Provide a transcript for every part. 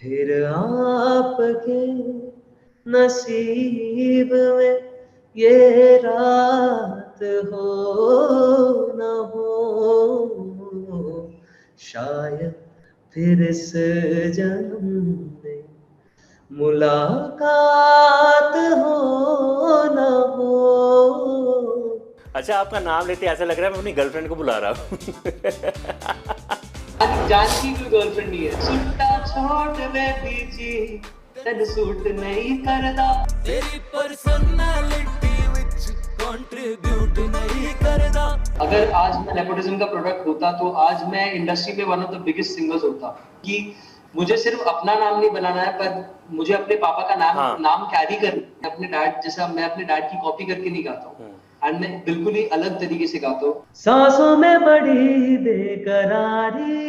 फिर आपके नसीब में ये रात हो न हो, शायद फिर इस जन्म में मुलाकात हो न हो। अच्छा, आपका नाम लेते ऐसा लग रहा है मैं अपनी गर्लफ्रेंड को बुला रहा हूँ। जानकी कोई गर्लफ्रेंड नहीं है। सुट्टा छोड़ दे बीजी तेन सूट नहीं करदा, तेरी पर्सनालिटी विच कंट्रीब्यूट नहीं करदा। अगर आज मैं नेपोटिज्म का प्रोडक्ट होता तो आज मैं इंडस्ट्री में one of the biggest singers होता। कि मुझे सिर्फ अपना नाम नहीं बनाना है, पर मुझे अपने पापा का नाम कैरी करना है। अपने डैड जैसा मैं अपने डैड की कॉपी करके नहीं गाता हूँ, एंड मैं बिल्कुल ही अलग तरीके से गाता हूँ। सांसों में बड़ी बेकरारी,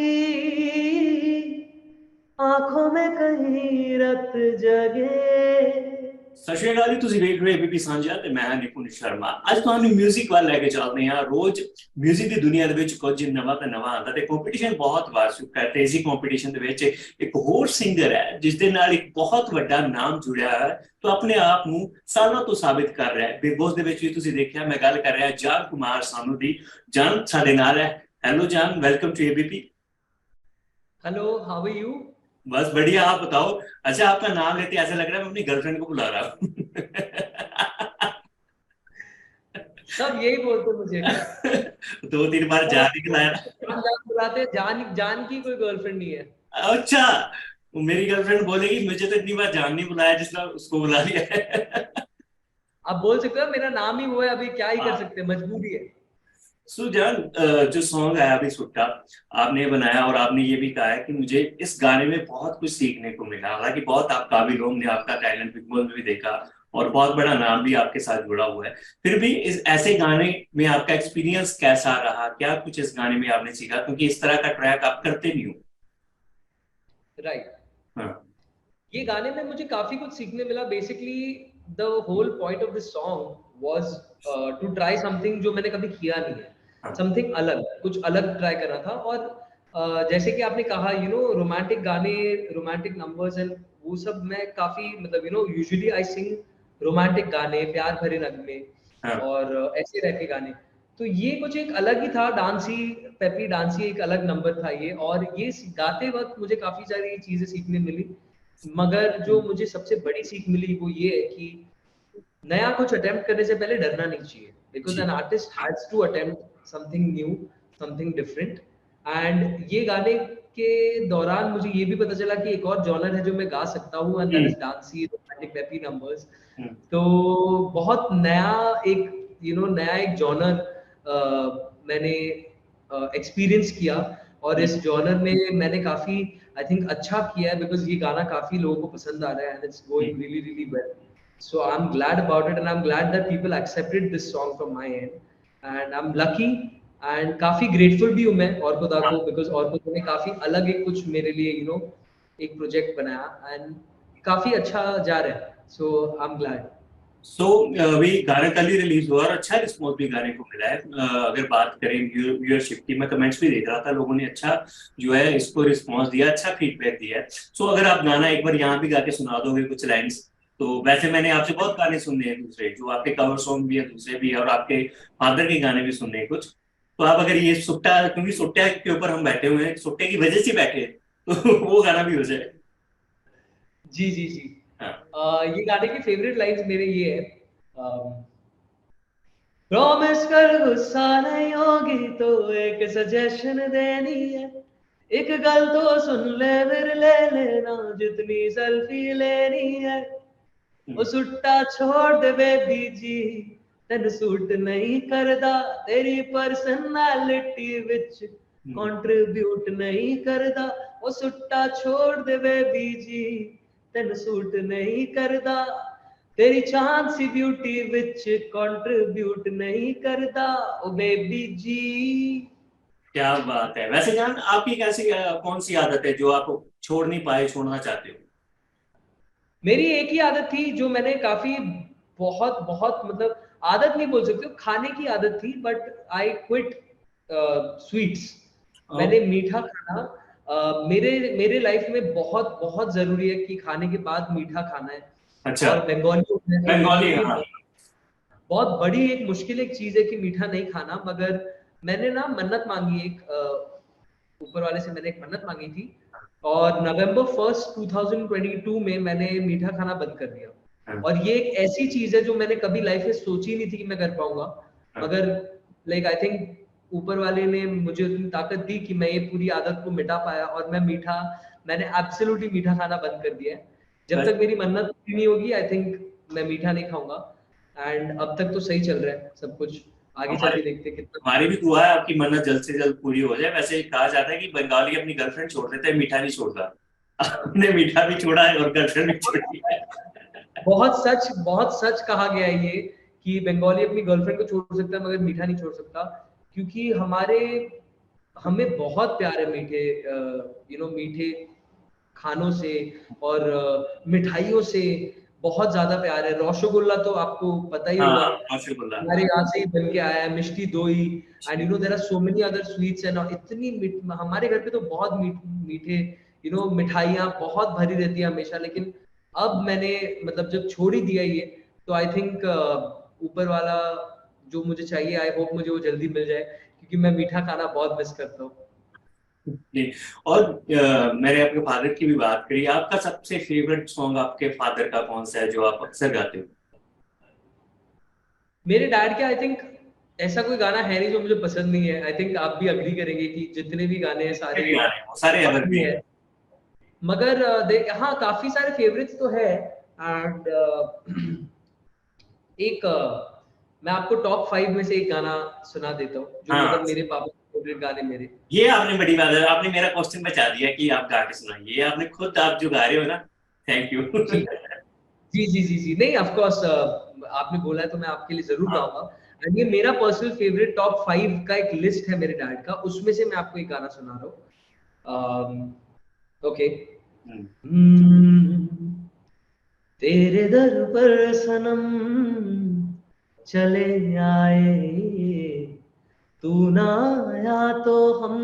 आंखों में कहीं रत जगे। ਸਤਿ ਸ਼੍ਰੀ ਅਕਾਲ ਜੀ, ਤੁਸੀਂ ਵੇਖ ਰਹੇ ਏਬੀਪੀ ਸਾਂਝਾ ਤੇ ਮੈਂ ਹਾਂ ਨਿਪੁੰਨ ਸ਼ਰਮਾ। ਅੱਜ ਤੁਹਾਨੂੰ 뮤직 ਵੱਲ ਲੈ ਕੇ ਚੱਲਦੇ ਹਾਂ। ਰੋਜ਼ 뮤직 ਦੀ ਦੁਨੀਆ ਦੇ ਵਿੱਚ ਕੁਝ ਨਵਾਂ ਤੇ ਨਵਾਂ ਆਉਂਦਾ ਤੇ ਕੰਪੀਟੀਸ਼ਨ ਬਹੁਤ ਵੱਧ ਚੁੱਕਾ ਹੈ ਤੇ ਇਸੇ ਕੰਪੀਟੀਸ਼ਨ ਦੇ ਵਿੱਚ ਇੱਕ ਹੋਰ ਸਿੰਗਰ ਹੈ ਜਿਸ ਦੇ ਨਾਲ ਇੱਕ ਬਹੁਤ ਵੱਡਾ ਨਾਮ ਜੁੜਿਆ ਹੈ ਤੇ ਆਪਣੇ ਆਪ ਨੂੰ ਸਾਲਾਂ ਤੋਂ ਸਾਬਿਤ ਕਰ ਰਿਹਾ ਹੈ। ਬਿਗ ਬੌਸ ਦੇ ਵਿੱਚ ਵੀ ਤੁਸੀਂ ਦੇਖਿਆ, ਮੈਂ ਗੱਲ ਕਰ ਰਿਹਾ ਜਾਨ ਕੁਮਾਰ ਸਾਨੂ ਦੀ। ਜਾਨ ਸਾਡੇ ਨਾਲ ਹੈ। Hello Jaan, welcome to ABP. Hello, how are you? बस बढ़िया, आप बताओ। अच्छा, आपका नाम लेते ऐसा लग रहा है मैं अपनी गर्लफ्रेंड को बुला रहा हूँ। सब यही बोलते मुझे। 2-3 बार जान ही बुलाया। बुलाते जान जान की कोई गर्लफ्रेंड नहीं है। अच्छा, वो मेरी गर्लफ्रेंड बोलेगी मुझे तो इतनी बार जान नहीं बुलाया जिस तरह उसको बुला लिया है। आप बोल सकते हो मेरा नाम ही वो है, अभी क्या ही कर सकते हैं, मजबूरी है। सुजान, जो सॉन्ग आया अभी सुट्टा आपने बनाया और आपने ये भी कहा है कि मुझे इस गाने में बहुत कुछ सीखने को मिला। हालांकि बहुत आप काबिल हो, हमने आपका टैलेंट बिग बॉस में भी देखा और बहुत बड़ा नाम भी आपके साथ जुड़ा हुआ है। फिर भी इस ऐसे गाने में आपका एक्सपीरियंस कैसा रहा? क्या कुछ इस गाने में आपने सीखा, क्योंकि इस तरह का ट्रैक आप करते नहीं हो। राइट। हाँ। ये गाने में मुझे काफी कुछ सीखने मिला। Basically the whole point of this song was to try something जो मैंने कभी किया नहीं है। समथिंग अलग, कुछ अलग ट्राई करना था। और जैसे कि आपने कहा, यू नो, रोमांटिक गाने, रोमांटिक नंबर्स एंड वो सब मैं काफी, मतलब you know, usually I sing romantic गाने, प्यार भरे नगमे और ऐसे रह के गाने। तो ये कुछ एक अलग ही था, डांसी, पेपी डांसी एक अलग नंबर था ये। और ये गाते वक्त मुझे काफी सारी चीजें सीखने मिली, मगर जो मुझे सबसे बड़ी सीख मिली वो ये है कि नया कुछ अटेम्प्ट करने से पहले डरना नहीं चाहिए, because an artist has to attempt something new, something different. And ये गाने के दौरान मुझे ये भी पता चला कि एक और जॉनर है जो मैं गा सकता हूँ, and that is dancey, romantic, peppy numbers. तो बहुत नया एक, यू नो, नया एक जॉनर मैंने एक्सपीरियंस किया। और इस जॉनर में मैंने काफी, आई थिंक, अच्छा किया है, बिकॉज ये गाना काफी लोगों को पसंद आ रहा है and it's going really really well. So I'm glad about it, and I'm glad that people accepted this song from my end, and I'm lucky and काफी grateful भी हूँ मैं औरकुदा को, because औरकुदा ने काफी अलग एक कुछ मेरे लिए, you know, एक प्रोजेक्ट बनाया एंड काफी अच्छा जा रहा है। So I'm glad. सो अभी गाना कल ही रिलीज हुआ और अच्छा रिस्पॉन्स भी गाने को मिला है। अगर बात करें व्यूअरशिप की, मैं कमेंट्स भी देख रहा था, लोगों ने अच्छा जो है इसको रिस्पॉन्स दिया, अच्छा फीडबैक दिया है। सो अगर आप गाना एक बार यहाँ भी गा के सुना दोगे कुछ लाइन्स, तो वैसे मैंने आपसे बहुत गाने सुनने हैं दूसरे, जो आपके कवर सॉन्ग भी है दूसरे भी, और आपके फादर के गाने भी सुनने हैं कुछ। तो आप अगर ये सुट्टा, क्योंकि सुट्टा के ऊपर हम बैठे हुए हैं, सुट्टे की वजह से बैठे हैं, तो वो गाना भी हो जाए। जी जी जी। हाँ। ये गाने की फेवरेट लाइंस मेरे ये है, प्रॉमिस कर गुस्सा नहीं होगी तो एक सजेशन देनी है, एक गल तो सुन ले फिर ले लेना जितनी सेल्फी लेनी है। ओ सुट्टा छोड़ दे बेबी जी तेन सूट नहीं करदा, तेरी पर्सनालिटी विच कंट्रीब्यूट नहीं करदा। ओ सुट्टा छोड़ दे बेबी जी तेन सूट नहीं करदा, तेरी चांद सी ब्यूटी विच कंट्रीब्यूट नहीं करदा। ओ बेबी जी। क्या बात है। वैसे जान, आपकी कैसी कौन सी आदत है जो आप छोड़ नहीं पाए, छोड़ना चाहते हो? मेरी एक ही आदत थी जो मैंने काफी, बहुत बहुत, मतलब आदत नहीं बोल सकते, खाने की आदत थी, बट आई क्विट स्वीट्स। मैंने मीठा खाना मेरे लाइफ में बहुत बहुत जरूरी है कि खाने के बाद मीठा खाना है। अच्छा। और बंगाली, हाँ। बहुत बड़ी एक मुश्किल एक चीज है कि मीठा नहीं खाना, मगर मैंने ना मन्नत मांगी एक, ऊपर वाले से मैंने एक मन्नत मांगी थी, और नवंबर 1 2022 में मैंने मीठा खाना बंद कर दिया। और ये एक ऐसी चीज है जो मैंने कभी लाइफ में सोची नहीं थी कि मैं कर पाऊंगा, मगर लाइक आई थिंक ऊपर वाले ने मुझे उतनी ताकत दी कि मैं ये पूरी आदत को मिटा पाया, और मैंने एब्सोल्युटली मीठा खाना बंद कर दिया है। जब तक मेरी मन्नत पूरी नहीं होगी आई थिंक मैं मीठा नहीं खाऊंगा। एंड अब तक तो सही चल रहा है सब कुछ, आगे चल के देखते हैं कितना। हमारी भी दुआ है आपकी मन्नत जल्द से जल्द पूरी हो जाए। वैसे कहा जाता है कि बंगाली अपनी गर्लफ्रेंड छोड़ देते हैं, मीठा नहीं छोड़ता। आपने मीठा भी छोड़ा है और गर्लफ्रेंड भी छोड़ी है। बहुत सच कहा गया है ये कि बंगाली अपनी गर्लफ्रेंड को छोड़ सकता है मगर मीठा नहीं छोड़ सकता, क्योंकि हमें बहुत प्यार है मीठे खानों से और मिठाइयों से बहुत ज्यादा प्यार है। रसगुल्ला तो आपको पता ही होगा, हमारे यहाँ से ही बन के आया है, mishti doi, and there are so many other sweets and इतनी हमारे घर पे तो बहुत मीठे मिठाइयाँ बहुत भरी रहती है हमेशा। लेकिन अब मैंने मतलब जब छोड़ ही दिया ये, तो आई थिंक ऊपर वाला जो मुझे चाहिए, आई होप मुझे वो जल्दी मिल जाए, क्योंकि मैं मीठा खाना बहुत मिस करता हूँ। और मैंने आपके फादर की भी बात करी, आपका सबसे फेवरेट सॉन्ग आपके फादर का कौन सा है जो आप अक्सर गाते हो? मेरे डैड के आई थिंक ऐसा कोई गाना है नहीं जो मुझे पसंद नहीं है। आई थिंक आप भी अग्री करेंगे कि जितने भी गाने हैं सारे एवरग्रीन है। मगर हाँ काफी सारे फेवरेट्स तो है। एंड मैं आपको टॉप 5 में से एक गाना सुना देता हूँ जो मतलब मेरे पापा के फेवरेट गाने मेरे। ये आपने बड़ी बात है, आपने मेरा क्वेश्चन बचा दिया कि आप गा के सुनाइए। आपने खुद आप जो गा रहे हो ना, थैंक यू। जी नहीं, ऑफ कोर्स आपने बोला है तो मैं आपके लिए जरूर गाऊंगा। एंड ये मेरा पर्सनल फेवरेट टॉप 5 का एक लिस्ट है मेरे डैड का, उसमें से मैं आपको एक गाना सुना रहा हूँ। ओके। तेरे दर पर सनम चले आए, तू ना आया तो हम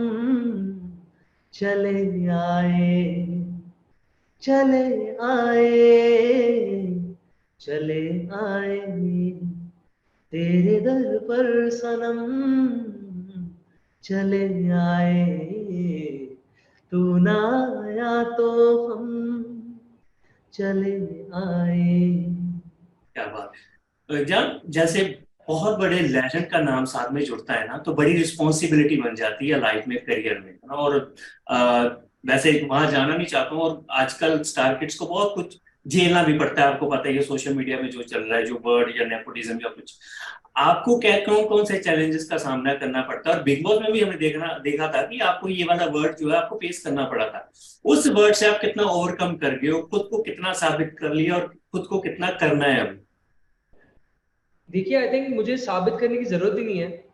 चले आए, चले आए तेरे दर पर सनम चले आए, तू ना आया तो हम चले आए। क्या बात है। जब जैसे बहुत बड़े लेजेंड का नाम साथ में जुड़ता है ना, तो बड़ी रिस्पॉन्सिबिलिटी बन जाती है लाइफ में, करियर में। और वैसे वहां जाना नहीं चाहता हूँ, और आजकल स्टार किड्स को बहुत कुछ झेलना भी पड़ता है। आपको पता है ये सोशल मीडिया में जो चल रहा है, जो वर्ड या नेपोटिज्म या कुछ, आपको क्या कौन से चैलेंजेस का सामना करना पड़ता है? और बिग बॉस में भी हमने देखा था कि आपको ये वाला वर्ड जो है आपको फेस करना पड़ा था। उस वर्ड से आप कितना ओवरकम कर गए हो, खुद को कितना साबित कर लिया, और खुद को कितना करना है अभी? देखिए आई थिंक मुझे साबित करने की जरूरत ही नहीं है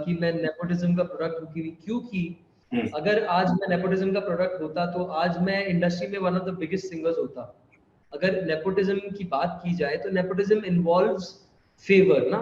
कि मैं नेपोटिज्म का प्रोडक्ट हूँ, क्योंकि अगर आज मैं नेपोटिज्म का प्रोडक्ट होता तो आज मैं इंडस्ट्री में one of the biggest singers होता। अगर नेपोटिज्म की बात की जाए तो नेपोटिज्म इन्वॉल्व्स फेवर ना,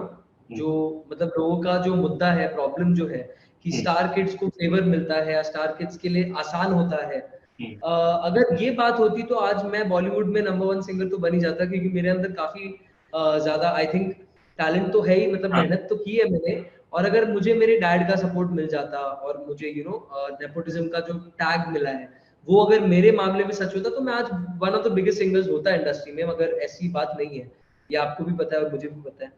जो मतलब लोगों का जो मुद्दा है, प्रॉब्लम जो है कि स्टार किड्स को फेवर मिलता है या स्टार किड्स के लिए आसान होता है। अगर ये बात होती तो आज मैं बॉलीवुड में नंबर 1 सिंगर तो बन ही जाता, क्योंकि मेरे अंदर काफी ज्यादा आई थिंक टैलेंट तो है ही, मतलब मेहनत तो की है मैंने। और अगर मुझे मेरे डैड का सपोर्ट मिल जाता और मुझे नेपोटिज्म का जो टैग मिला है वो अगर मेरे मामले में सच होता तो मैं आज one of the biggest singers होता इंडस्ट्री में। मगर ऐसी बात नहीं है, ये आपको भी पता है और मुझे भी पता है।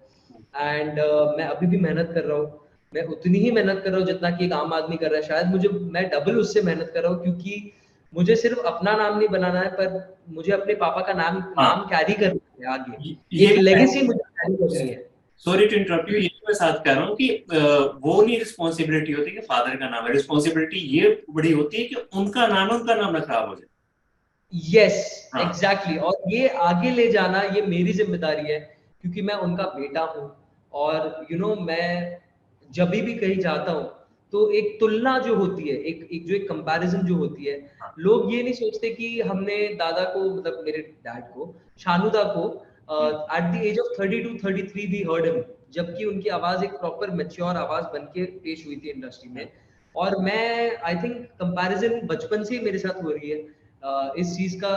एंड मैं अभी भी मेहनत कर रहा हूँ, मैं उतनी ही मेहनत कर रहा हूँ जितना कि एक आम आदमी कर रहा है। शायद मैं डबल उससे मेहनत कर रहा हूँ, क्योंकि मुझे सिर्फ अपना नाम नहीं बनाना है, पर मुझे अपने पापा का नाम कैरी करना है आगे, ये लेगेसी मुझे कैरी करनी है। सॉरी टू इंटरप्ट यू, ये मैं साथ कह रहा हूँ कि वो नहीं रिस्पॉन्सिबिलिटी होती कि फादर का नाम है, रिस्पॉन्सिबिलिटी ये बड़ी होती है कि उनका नाम ना खराब हो जाए। यस एग्जैक्टली, और ये आगे ले जाना ये मेरी जिम्मेदारी है, क्योंकि मैं उनका बेटा हूँ। और मैं जब भी कहीं जाता हूँ तो एक तुलना जो होती है, एक कंपैरिजन जो होती है, लोग ये नहीं सोचते कि हमने दादा को, मतलब मेरे डैड को, शानुदा को at the age of 32-33 we heard him, जबकि उनकी आवाज एक प्रॉपर मैच्योर आवाज बनके पेश हुई थी इंडस्ट्री में। और मैं आई थिंक कंपैरिजन बचपन से ही मेरे साथ हो रही है। इस चीज का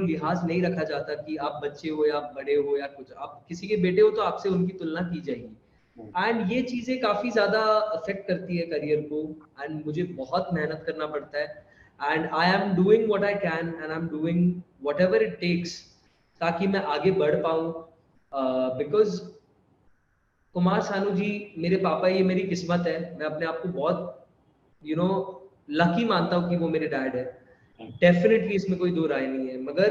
लिहाज नहीं रखा जाता कि आप बच्चे हो या आप बड़े हो या कुछ, आप किसी के बेटे हो तो आपसे उनकी तुलना की जाएगी। एंड ये चीजें काफी ज्यादा अफेक्ट करती है करियर को, एंड मुझे बहुत मेहनत करना पड़ता है। And I am doing what I can and I am doing whatever it takes ताकि मैं आगे बढ़ पाऊं। बिकॉज कुमार सानू जी मेरे पापा, ये मेरी किस्मत है। मैं अपने आप को बहुत लकी मानता हूँ कि वो मेरे डैड है। डेफिनेटली इसमें कोई दो राय नहीं है, मगर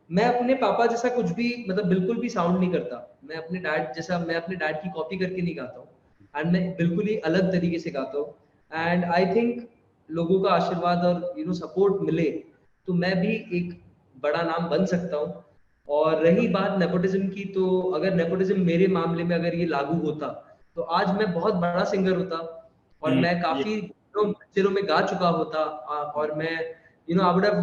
मैं अपने पापा जैसा कुछ भी मतलब बिल्कुल भी साउंड नहीं करता। मैं अपने डैड जैसा, मैं अपने डैड की कॉपी करके नहीं गाता हूँ, एंड मैं बिल्कुल ही अलग तरीके से गाता हूँ। एंड आई थिंक लोगों का आशीर्वाद और सपोर्ट मिले तो मैं भी एक बड़ा नाम बन सकता हूँ। और रही बात नेपोटिज्म की, तो अगर नेपोटिज्म मेरे मामले में अगर ये लागू होता तो आज मैं बहुत बड़ा सिंगर होता और मैं काफी मंदिरों में गा चुका होता, और मैं आई वुड हैव,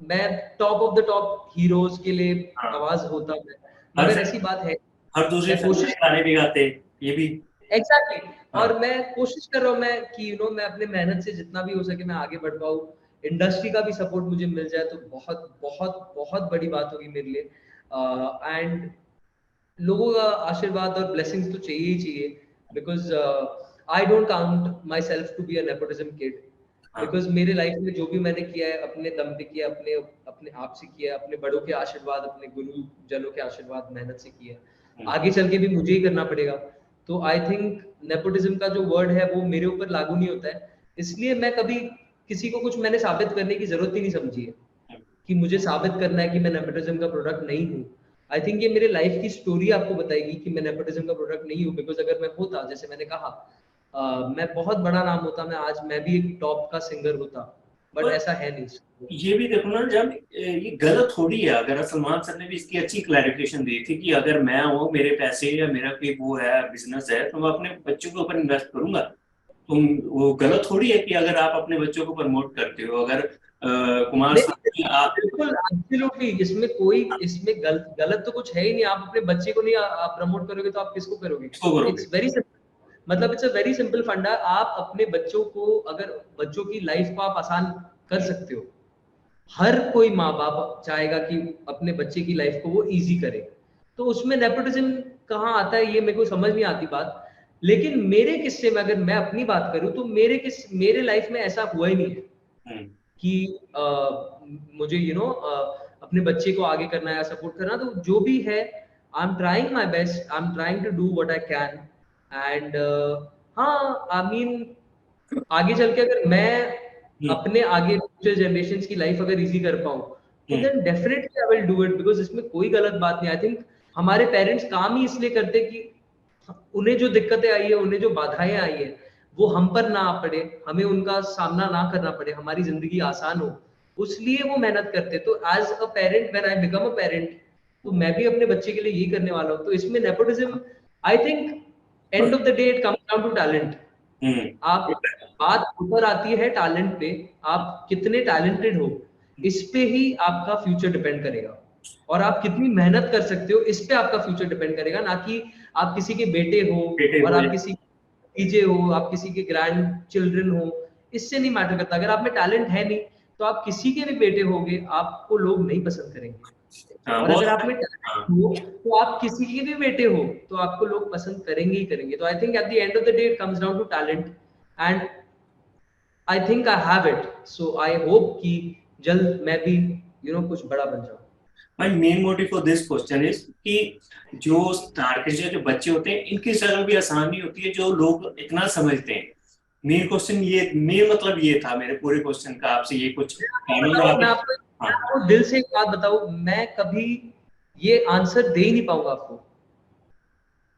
मैं top of the top heroes के लिए आवाज होता मैं। मगर ऐसी बात है, हर दूसरे कोशिश गाने भी गाते, ये भी एग्जैक्टली। और मैं कोशिश कर रहा हूँ मैं कि मैं अपने मेहनत से जितना भी हो सके मैं आगे बढ़ पाऊँ। इंडस्ट्री का भी सपोर्ट मुझे मिल जाए तो बहुत बहुत बहुत बड़ी बात होगी मेरे लिए। एंड लोगों का आशीर्वाद और ब्लेसिंग्स तो चाहिए ही चाहिए, because I don't count myself to be a nepotism kid. Because मेरे लाइफ में जो भी मैंने किया है अपने दम पे किया, अपने अपने आप से किया, अपने बड़ों के आशीर्वाद, अपने गुरुजनों के आशीर्वाद, मेहनत से किया। आगे चल के भी मुझे ही करना पड़ेगा। तो आई थिंक नेपोटिज्म का जो वर्ड है वो मेरे ऊपर लागू नहीं होता है। इसलिए मैं कभी किसी को कुछ मैंने साबित करने की जरूरत ही नहीं समझी है कि मुझे साबित करना है कि मैं नेपोटिज्म का प्रोडक्ट नहीं हूँ। आई थिंक ये मेरे लाइफ की स्टोरी आपको बताएगी कि मैं नेपोटिज्म का प्रोडक्ट नहीं हूँ। बिकॉज अगर मैं होता, जैसे मैंने कहा, मैं बहुत बड़ा नाम होता, मैं आज मैं भी एक टॉप का सिंगर होता, बट ऐसा है नहीं। ये भी देखो ना, जब ये गलत थोड़ी है। अगर सलमान सर ने भी इसकी अच्छी क्लैरिफिकेशन दी थी कि अगर मैं हूँ, मेरे पैसे या मेरा कोई वो है बिजनेस है, तो मैं अपने बच्चों के ऊपर इन्वेस्ट करूंगा। तुम वो गलत थोड़ी है कि अगर आप अपने बच्चों को प्रमोट करते हो। अगर कुमार बिल्कुल एब्सोल्युटली, इसमें कोई इसमें गलत तो कुछ है ही नहीं। आप अपने बच्चे को नहीं आप प्रमोट करोगे तो आप किसको करोगे? इट्स वेरी सिंपल, मतलब इट्स अ वेरी सिंपल फंडा। आप अपने बच्चों को, अगर बच्चों की लाइफ को आप आसान कर सकते हो, हर कोई माँ बाप चाहेगा कि अपने बच्चे की लाइफ को वो इजी करे। तो उसमें नेपोटिज्म कहाँ आता है ये मेरे को समझ नहीं आती बात। लेकिन मेरे किस्से में अगर मैं अपनी बात करूं तो मेरे लाइफ में ऐसा हुआ ही नहीं है कि मुझे अपने बच्चे को आगे करना है या सपोर्ट करना। तो जो भी है, I am trying my best, I am trying to do what I can. And हाँ, आई मीन आगे चल के अगर मैं अपने आगे फ्यूचर जनरेशंस की लाइफ अगर इजी कर पाऊं तो then definitely I will do it. Because इसमें कोई गलत बात नहीं। आई थिंक हमारे पेरेंट्स काम ही इसलिए करते कि उन्हें जो दिक्कतें आई है, उन्हें जो बाधाएं आई है, वो हम पर ना आ पड़े, हमें उनका सामना ना करना पड़े, हमारी जिंदगी आसान हो, उसलिए वो मेहनत करते। तो as a parent, when I become a parent, तो मैं भी अपने बच्चे के लिए यही करने वाला हूँ। तो इसमें nepotism, I think end of the day it comes down to talent. आप बात ऊपर आती है टैलेंट पे, आप कितने टैलेंटेड हो इस पे ही आपका फ्यूचर डिपेंड करेगा, और आप कितनी मेहनत कर सकते हो इस पे आपका फ्यूचर डिपेंड करेगा। ना कि आप किसी के बेटे हो और आप किसी भतीजे हो, आप किसी के ग्रैंड चिल्ड्रन हो, इससे नहीं मैटर करता। अगर आप में टैलेंट है नहीं तो आप किसी के भी बेटे होगे, आपको लोग नहीं पसंद करेंगे। और अगर आप में टैलेंट हो तो आप किसी के भी बेटे हो तो आपको लोग पसंद करेंगे ही करेंगे। तो I think at the end of the day it comes down to talent, and I think I have it. So I hope कि जल्द मैं भी कुछ बड़ा बन जाऊं। My main motive for this question is कि जो स्टार किड्स जो बच्चे होते हैं, इनकी स्ट्रगल भी आसान नहीं होती है जो लोग इतना समझते हैं। मेन क्वेश्चन ये, मेन मतलब ये था मेरे पूरे क्वेश्चन का आपसे, ये कुछ आपको दिल से एक बात बताऊं, मैं कभी ये आंसर दे ही नहीं पाऊंगा आपको।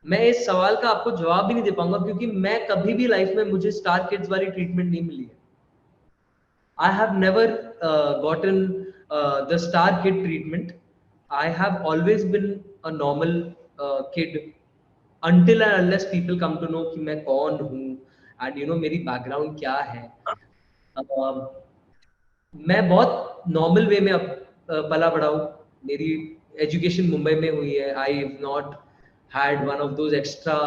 मैं इस सवाल का आपको जवाब भी नहीं दे पाऊंगा, क्योंकि मैं कभी भी लाइफ में मुझे स्टार किड्स वाली ट्रीटमेंट नहीं मिली है। I have never gotten the star kid treatment. I have always been a normal kid until and unless people come to know कि मैं कौन हूँ and मेरी background क्या है। मैं बहुत नॉर्मल वे में पला बड़ा हूँ। मेरी एजुकेशन मुंबई में हुई है। I have not had one of those extra,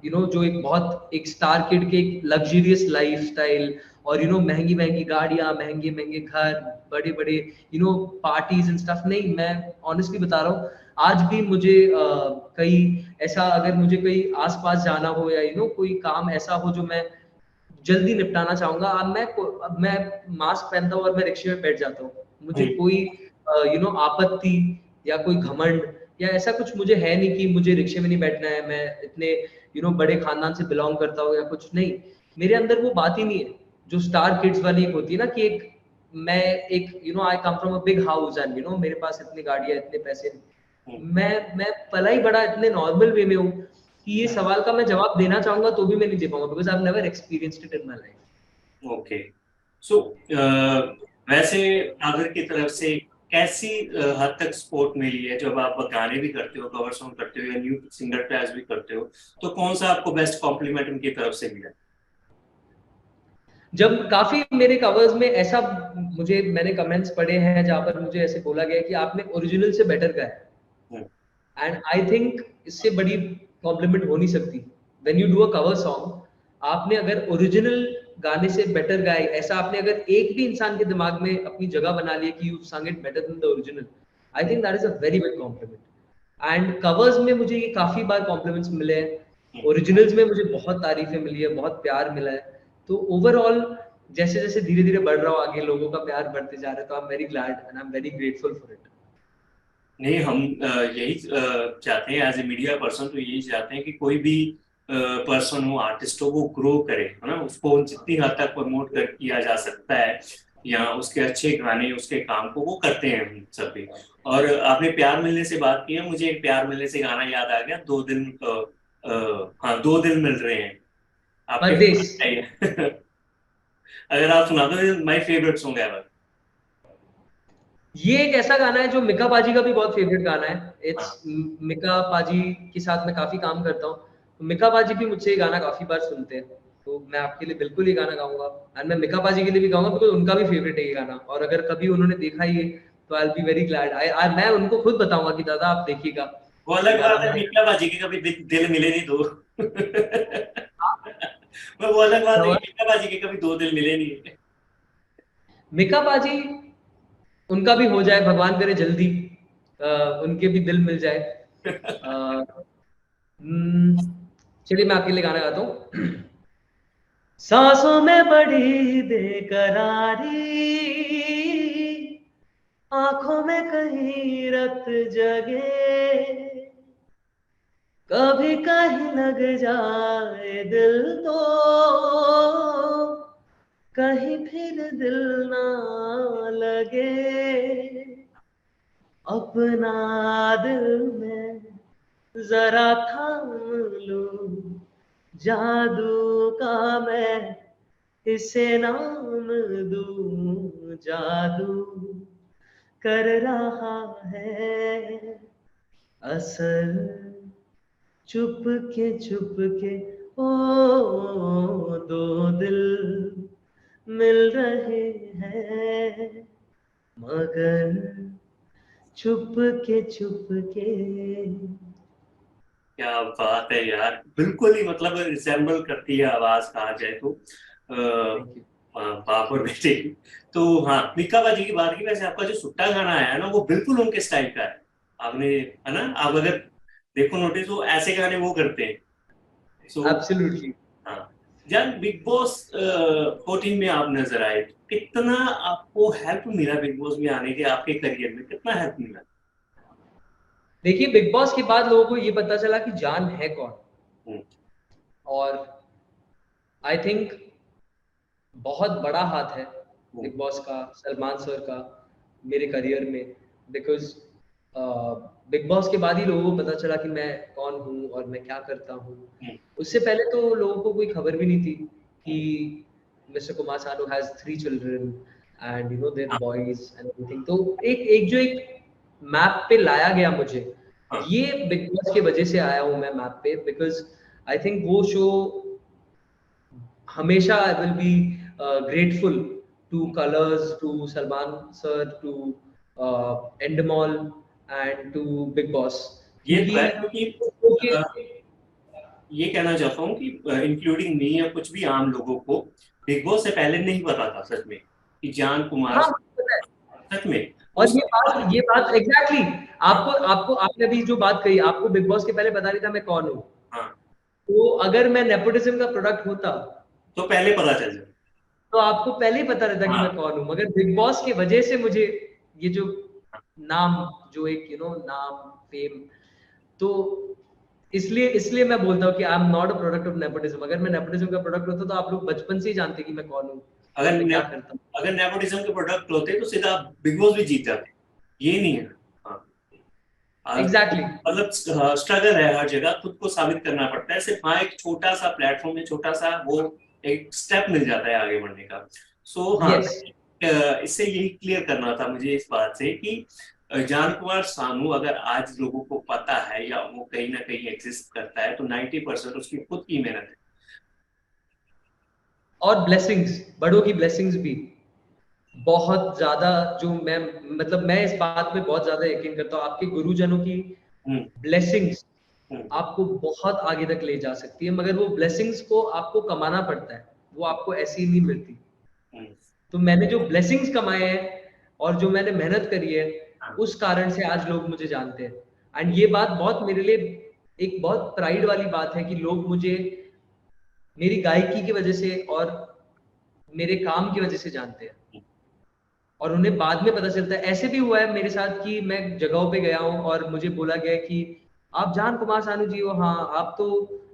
जो एक बहुत एक स्टार किड के एक लग्जरियस लाइफस्टाइल, और महंगी महंगी गाड़ियां, महंगे महंगे घर, बड़े बड़े पार्टीज एंड स्टफ। नहीं, मैं ऑनेस्टली बता रहा हूँ, आज भी मुझे कहीं ऐसा, अगर मुझे कहीं आसपास जाना हो या कोई काम ऐसा हो जो मैं जल्दी निपटाना चाहूंगा, अब मैं मास्क पहनता हूँ और मैं रिक्शे में बैठ जाता हूँ। मुझे कोई आपत्ति या कोई घमंड या ऐसा कुछ मुझे है नहीं कि मुझे रिक्शे में नहीं बैठना है, मैं इतने बड़े खानदान से बिलोंग करता हूँ या कुछ। नहीं, मेरे अंदर वो बात ही नहीं है जो स्टार किड्स वाली एक होती है ना, कि मैं I come from a big house and मेरे पास इतनी गाड़ियां, इतने पैसे। मैं पला ही बड़ा इतने नॉर्मल वे में हूँ कि ये सवाल का मैं जवाब देना चाहूंगा तो भी मैं नहीं दे पाऊंगा, because I have never experienced it in my life. Okay, so वैसे आदर की तरफ से कैसी हद तक सपोर्ट मिली है जब आप गाने भी करते हो, कवर सॉन्ग करते हो या न्यू सिंगर क्लास भी करते हो, तो कौन सा आपको बेस्ट कॉम्प्लीमेंट उनकी तरफ से मिला? जब काफी मेरे कवर्स में ऐसा मैंने कमेंट्स पढ़े हैं जहां पर मुझे ऐसे बोला गया कि आपने ओरिजिनल से बेटर गाया, एंड आई थिंक इससे बड़ी कॉम्प्लीमेंट हो नहीं सकती। When you do a cover song, आपने अगर ओरिजिनल गाने से बेटर गाए, ऐसा आपने अगर एक भी इंसान के दिमाग में अपनी जगह बना लिया कि यू संग it better than the original, I think that is a very big complement. And covers में मुझे ये काफी बार कॉम्प्लीमेंट्स मिले हैं, ओरिजिनल्स में मुझे बहुत तारीफें मिली है, बहुत प्यार मिला है। तो ओवरऑल जैसे जैसे धीरे धीरे बढ़ रहा हूँ आगे, लोगों का प्यार बढ़ते जा रहा है, तो I am very glad and I am very grateful for it. नहीं, हम यही चाहते हैं एज ए मीडिया पर्सन, तो यही चाहते हैं कि कोई भी पर्सन हो, आर्टिस्ट हो, वो ग्रो करे, है ना, उसको जितनी हद तक प्रमोट किया जा सकता है या उसके अच्छे गाने, उसके काम को वो करते हैं हम सब भी। और आपने प्यार मिलने से बात की है, मुझे एक प्यार मिलने से गाना याद आ गया, 2 दिन हाँ 2 दिन मिल रहे हैं आपके अगर आप सुना दो, माय फेवरेट सॉन्ग एवर। ये एक ऐसा गाना है जो मिका पाजी का भी बहुत फेवरेट गाना है। इट्स मिका पाजी के साथ मैं काफी काम करता हूँ, तो मिका पाजी भी मुझसे ये गाना काफी बार सुनते हैं, तो मैं आपके लिए बिल्कुल ये गाना गाऊंगा, एंड मैं मिका पाजी के लिए भी गाऊंगा बिकॉज उनका भी फेवरेट है ये गाना। और अगर कभी उन्होंने देखा ये तो आई विल बी वेरी ग्लैड, मैं उनको खुद बताऊंगा कि दादा आप देखिएगा। वो अलग बात है, मिका पाजी के कभी दिल मिले नहीं तो वो अलग बात है, मिका पाजी के कभी 2 दिल मिले नहीं। मिका पाजी उनका भी हो जाए, भगवान करे जल्दी उनके भी दिल मिल जाए। चलिए मैं आपके लिए गाना गाता हूँ। सांसों में बड़ी बेकरारी, आंखों में कहीं रत जगे, कभी कहीं लग जाए दिल तो कहीं फिर दिल ना लगे, अपना दिल में जरा थाम लूं, जादू का मैं इसे नाम दूं, जादू कर रहा है असर, चुप के ओ 2 दिल मिल रहे हैं मगर चुप के। क्या बात है यार, बिल्कुल ही मतलब रिसेंबल करती है आवाज, कहा जाए तो बाप और बेटे। तो हाँ, मिका पाजी की बात की, वैसे आपका जो सुट्टा गाना है ना, वो बिल्कुल उनके स्टाइल का है। आपने, है ना, आप अगर देखो नोटिस, वो ऐसे गाने वो करते हैं। So, absolutely. हाँ, जब बिग बॉस 14 में आप नजर आए, कितना आपको हेल्प मिला बिग बॉस में आने के, आपके करियर में कितना हेल्प मिला? देखिए, बिग बॉस के बाद लोगों को ये पता चला कि जान है कौन, और आई थिंक बहुत बड़ा हाथ है बिग बॉस का, सलमान सर का मेरे करियर में, बिकॉज बिग बॉस के बाद ही लोगों को पता चला कि मैं कौन हूँ और मैं क्या करता हूँ। उससे पहले तो लोगों को कोई खबर भी नहीं थी कि mister Kumar Sanu has 3 children and their boys and everything. तो एक जो एक मैप पे लाया गया मुझे, ये बिग बॉस की वजह से आया हूँ मैं मैप पे, बिकॉज आई थिंक वो शो हमेशा I will be grateful to Colors, to Salman sir, to Endemol and to Bigg Boss. ये क्योंकि ओके ये कहना चाहता हूँ कि इंक्लूडिंग मी या कुछ भी आम लोगों को बिग बॉस से पहले नहीं पता था सच में कि जान कुमार हाँ पता है। सच में और ये बात एग्जैक्टली आपको आपको आपने अभी जो बात कही, आपको बिग बॉस के पहले पता नहीं था मैं कौन हूँ। हाँ तो अगर मैं नेपोटिज्म का प्रोडक्ट होता तो पहले पता चल जाए। तो आपको पहले ही पता रहता कि हाँ मैं कौन हूँ, मगर बिग बॉस की वजह से मुझे ये जो नाम, जो एक नाम, फेम, तो इसलिए इसलिए मैं बोलता हूँ कि I am not a product of nepotism. अगर मैं नेपोटिज्म का प्रोडक्ट होता तो आप लोग बचपन से ही जानते कि मैं कौन हूँ, मैं क्या करता हूँ। अगर नेपोटिज्म के प्रोडक्ट होते तो सीधा बिग बॉस भी जीत जाते, ये नहीं है। हाँ एग्जैक्टली मतलब स्ट्रगल है हर जगह, खुद को साबित करना पड़ता है। सिर्फ हाँ एक छोटा सा प्लेटफॉर्म है, छोटा सा वो एक स्टेप मिल जाता है आगे बढ़ने का। सो हाँ यस इससे यही क्लियर करना था मुझे इस बात से कि जान कुमार सानू अगर आज लोगों को पता है या वो कहीं ना कहीं एग्जिस्ट करता है तो 90% उसकी खुद की मेहनत है। और ब्लेसिंग्स, बड़ों की ब्लेसिंग्स भी बहुत ज्यादा, जो मैं मतलब मैं इस बात पे बहुत ज्यादा यकीन करता हूँ, आपके गुरुजनों की ब्लेसिंग्स आपको बहुत आगे तक ले जा सकती है, मगर वो ब्लेसिंग्स को आपको कमाना पड़ता है, वो आपको ऐसी ही नहीं मिलती। तो मैंने जो ब्लेसिंग्स कमाए हैं और जो मैंने मेहनत करी है, उस कारण से आज लोग मुझे जानते हैं। एंड ये बात बहुत मेरे लिए एक बहुत प्राइड वाली बात है कि लोग मुझे मेरी गायकी की वजह से और मेरे काम की वजह से जानते हैं, और उन्हें बाद में पता चलता है। ऐसे भी हुआ है मेरे साथ कि मैं जगहों पे गया हूँ और मुझे बोला गया कि आप जान कुमार सानू जी हो? हाँ।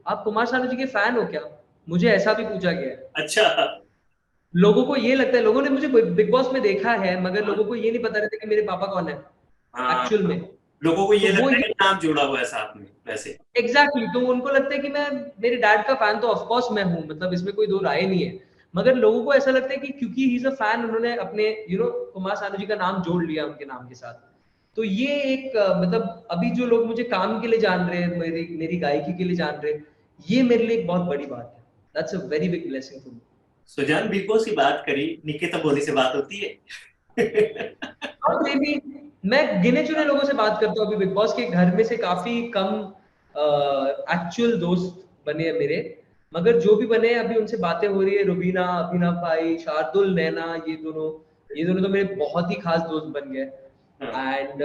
आप कुमार सानू जी के फैन हो क्या? मुझे ऐसा भी पूछा गया है। अच्छा लोगों को ये लगता है, लोगों ने मुझे बिग बॉस में देखा है, मगर लोगों को ये नहीं पता रहता कि मेरे पापा कौन है एक्चुअल में। लोगों को ये तो वो लगता है कि नाम जुड़ा हुआ है साथ में वैसे। एग्जैक्टली तो उनको लगता है कि मैं मेरे डैड का फैन तो ऑफ कोर्स मैं हूँ, मतलब इसमें कोई दो राय नहीं है, मगर लोगों को ऐसा लगता है कि क्योंकि ही इज अ फैन, उन्होंने अपने कुमार सानू जी का नाम जोड़ लिया उनके नाम के साथ। तो ये एक मतलब अभी जो लोग मुझे काम के लिए जान रहे हैं, मेरी गायकी के लिए जान रहे हैं, ये मेरे लिए एक बहुत बड़ी बात है। That's a very big blessing for me. सुजान बिग बॉस की बात करी, निकिता बोली से बात होती है? और भी मैं गिने चुने लोगों से बात करता हूँ अभी बिग बॉस के घर में से, काफी कम एक्चुअल दोस्त बने हैं मेरे, मगर जो भी बने हैं अभी उनसे बातें हो रही है। रुबीना, अभिनव भाई, शार्दुल, नैना, ये दोनों तो मेरे बहुत ही खास दोस्त बन गए। एंड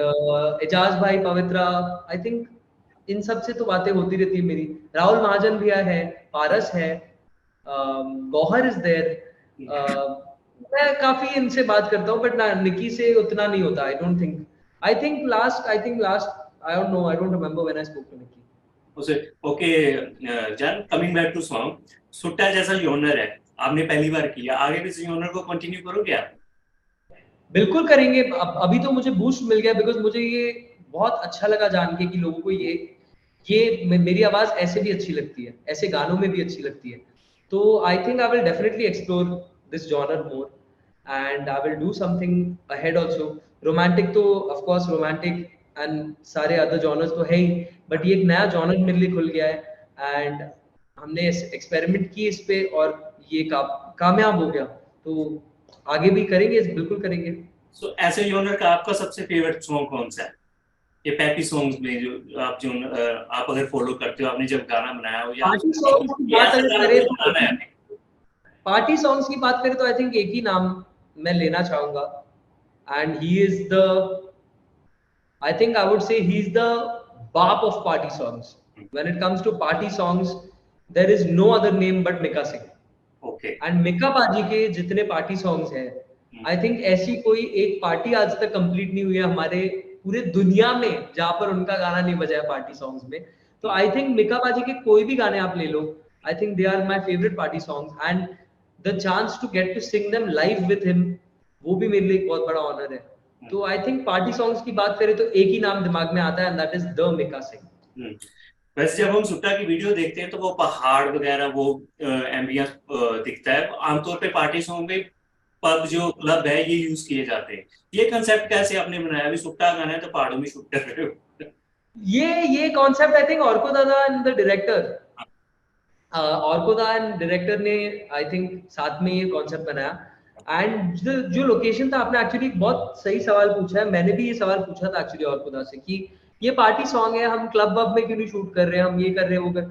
एजाज भाई, पवित्रा, आई थिंक इन सब से तो बातें होती रहती है मेरी। राहुल महाजन भैया है, पारस है, गौहर इज देयर। मैं काफी इनसे बात करता हूँ, बट ना निकी से उतना नहीं होता। I don't think, I think last I don't know, I don't remember when I spoke to Nikki. उसे ओके जान, coming back to song, Sutta जैसा जॉनर है, आपने पहली बार किया, आगे भी इस जॉनर को कंटिन्यू करोगे आप? बिल्कुल करेंगे। अभी तो मुझे बूस्ट मिल गया, बिकॉज मुझे ये बहुत अच्छा लगा जान के कि लोगों को ये मेरी आवाज ऐसे भी अच्छी लगती है, ऐसे गानों में भी अच्छी लगती है। तो I think I will definitely explore this genre more and I will do something ahead also. Romantic तो ऑफ कोर्स रोमांटिक एंड सारे अदर जॉनर्स तो है ही, बट ये एक नया जॉनर मेरे लिए खुल गया है एंड हमने एक्सपेरिमेंट की इस पे और ये कामयाब हो गया। तो आगे भी करेंगे, बिल्कुल करेंगे। सो ऐसे जॉनर का आपका सबसे फेवरेट सॉन्ग कौन सा है? ये पैपी सॉन्ग्स में जो आप अगर फॉलो करते हो, आपने जब गाना बनाया हो या पार्टी सॉन्ग्स की बात अगर करें, पार्टी सॉन्ग्स की बात करें तो आई थिंक एक ही नाम मैं लेना चाहूंगा and he is the, I think I would say he is the बाप of party songs. When it comes to party songs there is no other name but Mika Singh. And Mika बाजी के जितने पार्टी सॉन्ग्स हैं, आई थिंक ऐसी कोई एक party आज तक कंप्लीट नहीं हुई है हमारे पूरे दुनिया में जहां पर उनका गाना नहीं बजा है पार्टी सॉन्ग्स में। तो आई थिंक मिका बाजी के कोई भी गाने आप ले लो, I think they are my favourite party songs and the chance to get to sing them live with him, वो भी मेरे लिए एक बहुत बड़ा ऑनर है। तो आई थिंक पार्टी सॉन्ग्स की बात करें तो एक ही नाम दिमाग में आता है and that is the Mika Singh. वैसे जब हम सुट्टा की वीडियो देखते हैं तो वो पहाड़ वगैरह वो एम्बियंस दिखता है। आमतौर पे पार्टी सॉन्ग में पब जो क्लब है ये यूज किए जाते हैं। ये कांसेप्ट कैसे आपने बनाया? अभी सुट्टा गाना है तो पहाड़ों में शूट कर रहे हो। ये कांसेप्ट आई थिंक औरको दादा एंड द डायरेक्टर, औरको दादा एंड डायरेक्टर ने आई थिंक साथ में ये कांसेप्ट बनाया। एंड जो लोकेशन था, आपने एक्चुअली बहुत सही सवाल पूछा है। मैंने भी ये सवाल पूछा था एक्चुअली औरको दादा से कि ये पार्टी सॉन्ग है, हम क्लब वब में क्यों नहीं शूट कर रहे हैं, हम ये कर रहे हैं वो कर।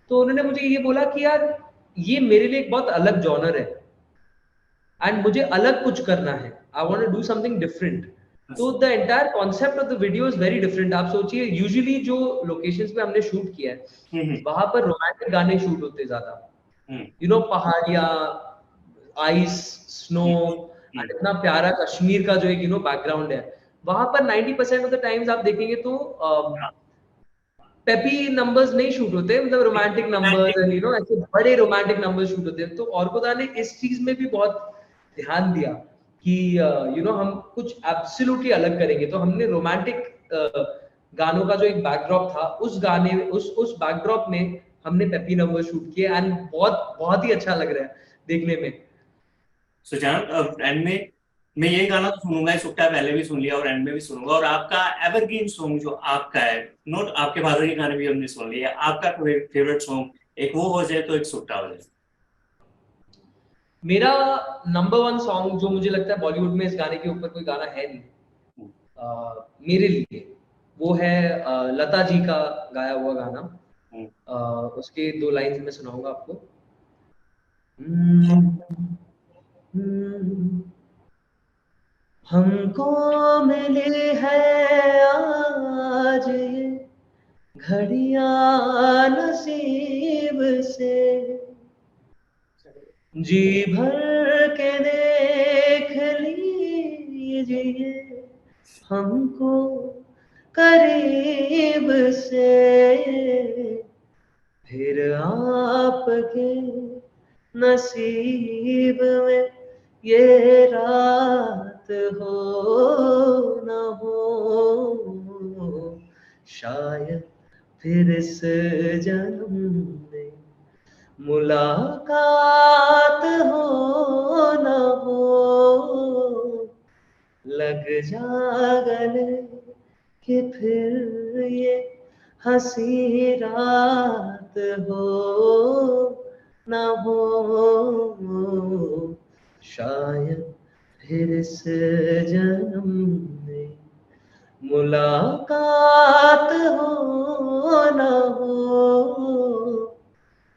तो उन्होंने मुझे ये बोला कि यार ये मेरे लिए एक बहुत अलग जॉनर है एंड मुझे अलग कुछ करना है, I want to do something different. तो the entire concept of the video is very different. आप सोचिए यूजुअली जो लोकेशंस पे हमने शूट किया है वहां पर रोमांटिक गाने शूट होते ज्यादा, यू नो पहाड़ियां, आइस, स्नो, इतना प्यारा कश्मीर का जो एक यू नो बैकग्राउंड है। वहां पर 90% ऑफ द टाइम्स आप देखेंगे तो पेपी नंबर्स नहीं शूट होते, मतलब romantic numbers and you know ऐसे बड़े रोमांटिक नंबर्स शूट होते हैं। तो ऑर्कोदा ने इस चीज में भी बहुत ध्यान दिया कि यू नो हम कुछ एब्सोल्युटली अलग करेंगे। तो हमने रोमांटिक गानों का जो एक बैकड्रॉप था, उस गाने उस बैकड्रॉप में हमने पेपी नंबर शूट किए एंड बहुत ही अच्छा लग रहा है देखने में। सो जान एंड में मैं ये गाना तो सुनूंगा, सुट्टा पहले भी सुन लिया और एंड में भी सुनूंगा। और आपका एवरग्रीन सॉन्ग जो आपका है, नोट आपके फादर के गाने भी हमने सुन लिए, आपका फेवरेट सॉन्ग एक वो हो जाए तो एक सुट्टा हो जाए। मेरा नंबर 1 सॉन्ग जो मुझे लगता है बॉलीवुड में इस गाने के ऊपर कोई गाना है नहीं मेरे लिए, वो है लता जी का गाया हुआ गाना। उसके 2 लाइन्स मैं सुनाऊंगा आपको। हमको मिली है आज ये घड़ियां नसीब से, जी भर के देख लीजिए हमको करीब से, फिर आपके नसीब में ये रात हो न हो, शायद फिर इस जन्म में मुलाकात हो न हो, लग जा गले कि फिर ये हंसी रात हो न हो, शायद फिर इस जन्म में मुलाकात हो न हो,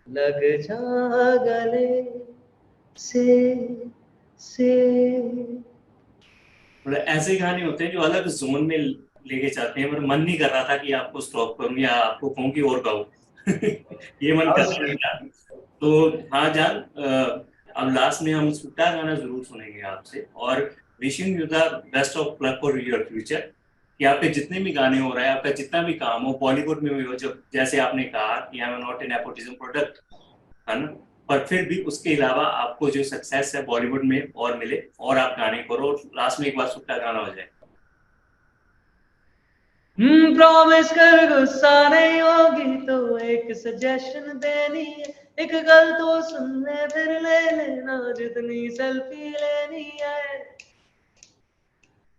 लग जा गले से। मतलब ऐसे गाने होते हैं जो अलग जोन में लेके जाते हैं, पर मन नहीं कर रहा था कि आपको स्टॉप करूं या आपको कहूं कि और गाऊं ये मन कर रहा था। तो हाँ जान, अब लास्ट में हम सुट्टा गाना जरूर सुनेंगे आपसे, और wishing you the best of luck for your future, कि आपके जितने भी गाने हो रहा है, आपका जितना भी काम हो, बॉलीवुड में भी हो, जब जैसे आपने कहा कि I am not a nepotism product, है ना, पर फिर भी उसके अलावा आपको जो सक्सेस है बॉलीवुड में और मिले और आप गाने करो। लास्ट में एक बार सुट्टा गाना हो जाए। प्रॉमिस कर गुस्सा नहीं होगी तो एक सजेशन देनी है, एक गल तो सुन ले फिर ले लेना जितनी सेल्फी लेनी है।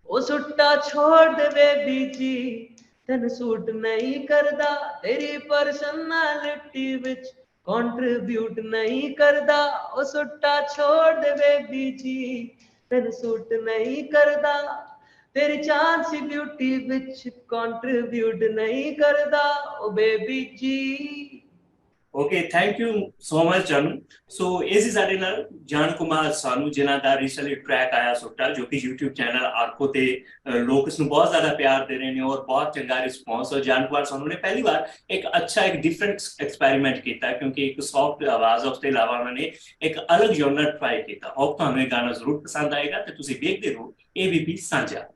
ओ सुट्टा छोड़ दे बेबी जी, तेन सूट नहीं करदा, तेरी पर्सनालिटी विच कंट्रीब्यूट नहीं करदा। ओ सुट्टा छोड़ दे बेबी जी, तेन सूट नहीं करदा, तेरी चांद सी ब्यूटी विच कंट्रीब्यूट नहीं करदा ओ baby ji. Okay, thank you so much जानू। सो ਇਹ ਸੀ ਸਾਡੇ ਨਾਲ ਜਾਨ ਕੁਮਾਰ ਸਾਨੂ, ਜਿਨ੍ਹਾਂ ਦਾ ਰੀਸੈਂਟਲੀ ਟਰੈਕ ਆਇਆ ਸੁੱਟਾ, ਜੋ ਕਿ YouTube ਚੈਨਲ ਆਰਕੋ ਤੇ ਲੋਕ ਇਸ ਨੂੰ ਬਹੁਤ ਜ਼ਿਆਦਾ ਪਿਆਰ ਦੇ ਰਹੇ ਨੇ ਔਰ ਬਹੁਤ ਚੰਗਾ ਰਿਸਪੌਂਸ। ਔਰ ਜਾਨ ਕੁਮਾਰ ਸਾਨੂ ਨੇ ਪਹਿਲੀ ਵਾਰ ਇੱਕ ਅੱਛਾ ਇੱਕ ਡਿਫਰੈਂਟ ਐਕਸਪੈਰੀਮੈਂਟ ਕੀਤਾ, ਕਿਉਂਕਿ ਇੱਕ ਸੌਫਟ ਆਵਾਜ਼ ਉਸ ਤੋਂ ਇਲਾਵਾ ਉਹਨਾਂ ਨੇ ਇੱਕ ਅਲੱਗ ਜਨਰ ਟਰਾਈ ਕੀਤਾ। ਹੋਪ ਤੁਹਾਨੂੰ ਇਹ ਗਾਣਾ ਜ਼ਰੂਰ ਪਸੰਦ ਆਏਗਾ ਤੇ ਤੁਸੀਂ ਵੇਖਦੇ ਰਹੋ ABP ਸਾਂਝਾ।